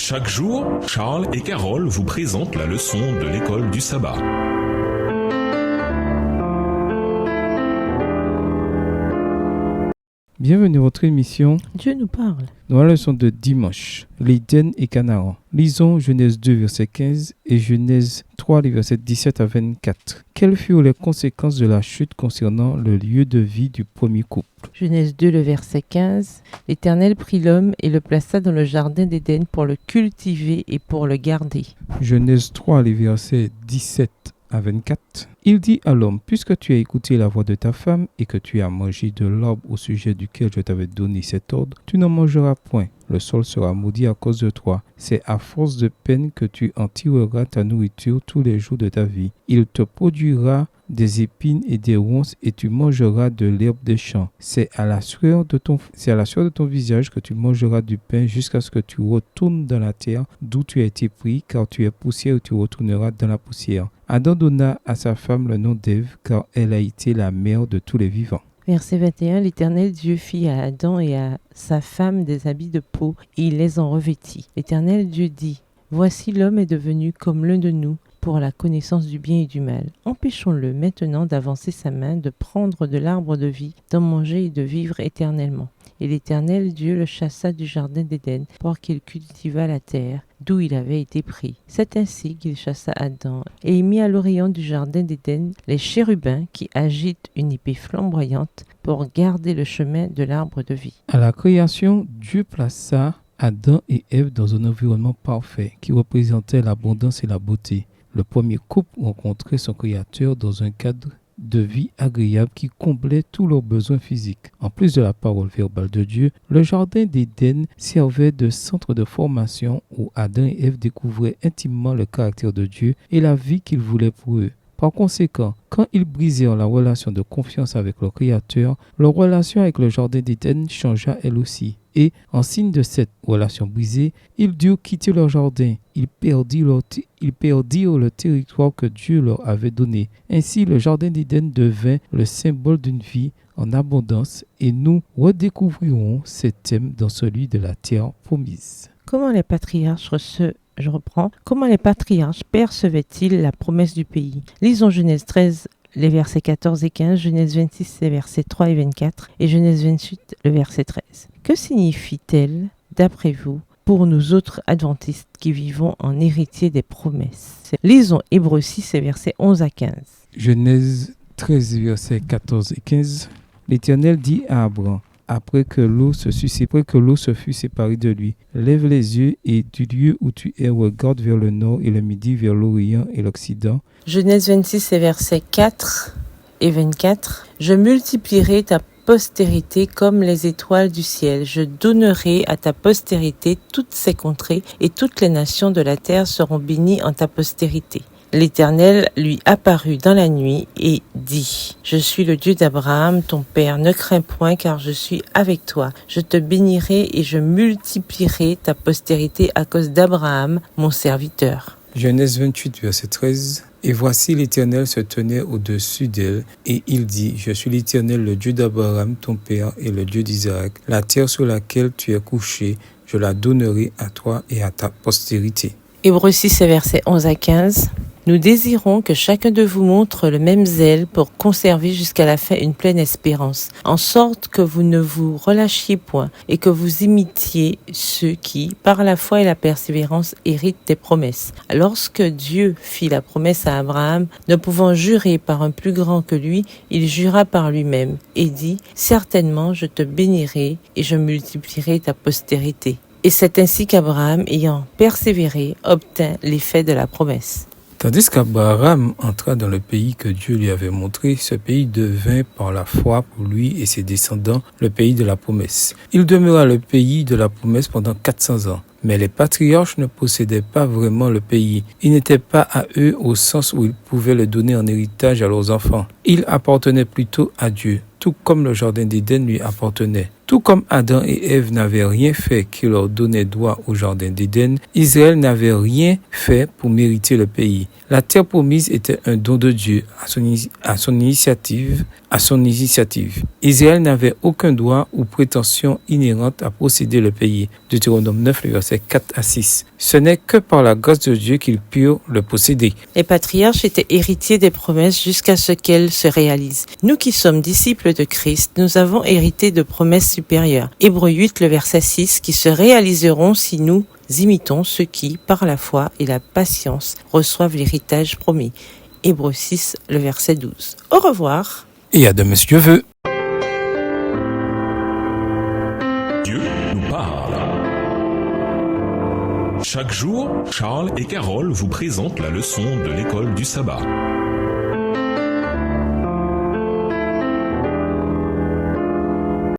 Chaque jour, Charles et Carole vous présentent la leçon de l'école du sabbat. Bienvenue à votre émission Dieu nous parle. dans la leçon de dimanche, l'Éden et Canaan. Lisons Genèse 2, verset 15 et Genèse 3, les versets 17 à 24. Quelles furent les conséquences de la chute concernant le lieu de vie du premier couple? Genèse 2, le verset 15. L'Éternel prit l'homme et le plaça dans le jardin d'Éden pour le cultiver et pour le garder. Genèse 3, les versets 17 à 24. Il dit à l'homme, puisque tu as écouté la voix de ta femme et que tu as mangé de l'arbre au sujet duquel je t'avais donné cet ordre, tu n'en mangeras point. Le sol sera maudit à cause de toi. C'est à force de peine que tu en tireras ta nourriture tous les jours de ta vie. Il te produira des épines et des ronces et tu mangeras de l'herbe des champs. C'est à la sueur de ton visage que tu mangeras du pain jusqu'à ce que tu retournes dans la terre d'où tu as été pris, car tu es poussière et tu retourneras dans la poussière. Adam donna à sa femme le nom d'Ève, car elle a été la mère de tous les vivants. Verset 21. L'Éternel Dieu fit à Adam et à sa femme des habits de peau et il les en revêtit. L'Éternel Dieu dit, voici l'homme est devenu comme l'un de nous pour la connaissance du bien et du mal. Empêchons-le maintenant d'avancer sa main, de prendre de l'arbre de vie, d'en manger et de vivre éternellement. Et l'Éternel Dieu le chassa du jardin d'Éden pour qu'il cultivât la terre d'où il avait été pris. C'est ainsi qu'il chassa Adam et il mit à l'orient du jardin d'Éden les chérubins qui agitent une épée flamboyante pour garder le chemin de l'arbre de vie. À la création, Dieu plaça Adam et Ève dans un environnement parfait qui représentait l'abondance et la beauté. Le premier couple rencontrait son Créateur dans un cadre de vie agréable qui comblait tous leurs besoins physiques. En plus de la parole verbale de Dieu, le jardin d'Éden servait de centre de formation où Adam et Ève découvraient intimement le caractère de Dieu et la vie qu'il voulait pour eux. Par conséquent, quand ils brisèrent la relation de confiance avec leur Créateur, leur relation avec le jardin d'Éden changea elle aussi. Et, en signe de cette relation brisée, ils durent quitter leur jardin. Ils perdirent le territoire que Dieu leur avait donné. Ainsi, le jardin d'Éden devint le symbole d'une vie en abondance et nous redécouvrirons ces thèmes dans celui de la terre promise. Comment les patriarches percevaient-ils la promesse du pays? Lisons Genèse 13, les versets 14 et 15, Genèse 26, les versets 3 et 24 et Genèse 28, le verset 13. Que signifie-t-elle, d'après vous, pour nous autres adventistes qui vivons en héritiers des promesses? Lisons Hébreux 6, les versets 11 à 15. Genèse 13, versets 14 et 15. L'Éternel dit à Abraham, après que l'eau se fut séparée de lui, lève les yeux et du lieu où tu es, regarde vers le nord et le midi, vers l'orient et l'occident. Genèse 26, les versets 4 et 24. Je multiplierai ta postérité comme les étoiles du ciel. Je donnerai à ta postérité toutes ces contrées et toutes les nations de la terre seront bénies en ta postérité. L'Éternel lui apparut dans la nuit et dit, je suis le Dieu d'Abraham, ton père, ne crains point car je suis avec toi. Je te bénirai et je multiplierai ta postérité à cause d'Abraham, mon serviteur. Genèse 28, verset 13. Et voici l'Éternel se tenait au-dessus d'elle, et il dit, je suis l'Éternel, le Dieu d'Abraham, ton père, et le Dieu d'Isaac. La terre sur laquelle tu es couché, je la donnerai à toi et à ta postérité. Hébreux 6, versets 11 à 15. Nous désirons que chacun de vous montre le même zèle pour conserver jusqu'à la fin une pleine espérance, en sorte que vous ne vous relâchiez point et que vous imitiez ceux qui, par la foi et la persévérance, héritent des promesses. Lorsque Dieu fit la promesse à Abraham, ne pouvant jurer par un plus grand que lui, il jura par lui-même et dit, certainement je te bénirai et je multiplierai ta postérité. Et c'est ainsi qu'Abraham, ayant persévéré, obtint l'effet de la promesse. Tandis qu'Abraham entra dans le pays que Dieu lui avait montré, ce pays devint par la foi pour lui et ses descendants le pays de la promesse. Il demeura le pays de la promesse pendant 400 ans. Mais les patriarches ne possédaient pas vraiment le pays. Il n'était pas à eux au sens où ils pouvaient le donner en héritage à leurs enfants. Il appartenait plutôt à Dieu, tout comme le jardin d'Éden lui appartenait. Tout comme Adam et Ève n'avaient rien fait qui leur donnait droit au jardin d'Éden, Israël n'avait rien fait pour mériter le pays. La terre promise était un don de Dieu à son initiative. Israël n'avait aucun droit ou prétention inhérente à posséder le pays. Deutéronome 9, les versets 4 à 6. Ce n'est que par la grâce de Dieu qu'ils purent le posséder. Les patriarches étaient héritiers des promesses jusqu'à ce qu'elles se réalisent. Nous qui sommes disciples de Christ, nous avons hérité de promesses supérieures. Hébreux 8, le verset 6, qui se réaliseront si nous imitons ceux qui, par la foi et la patience, reçoivent l'héritage promis. Hébreux 6, le verset 12. Au revoir. Et à demain, si Dieu veut. Dieu nous parle. Chaque jour, Charles et Carole vous présentent la leçon de l'école du sabbat.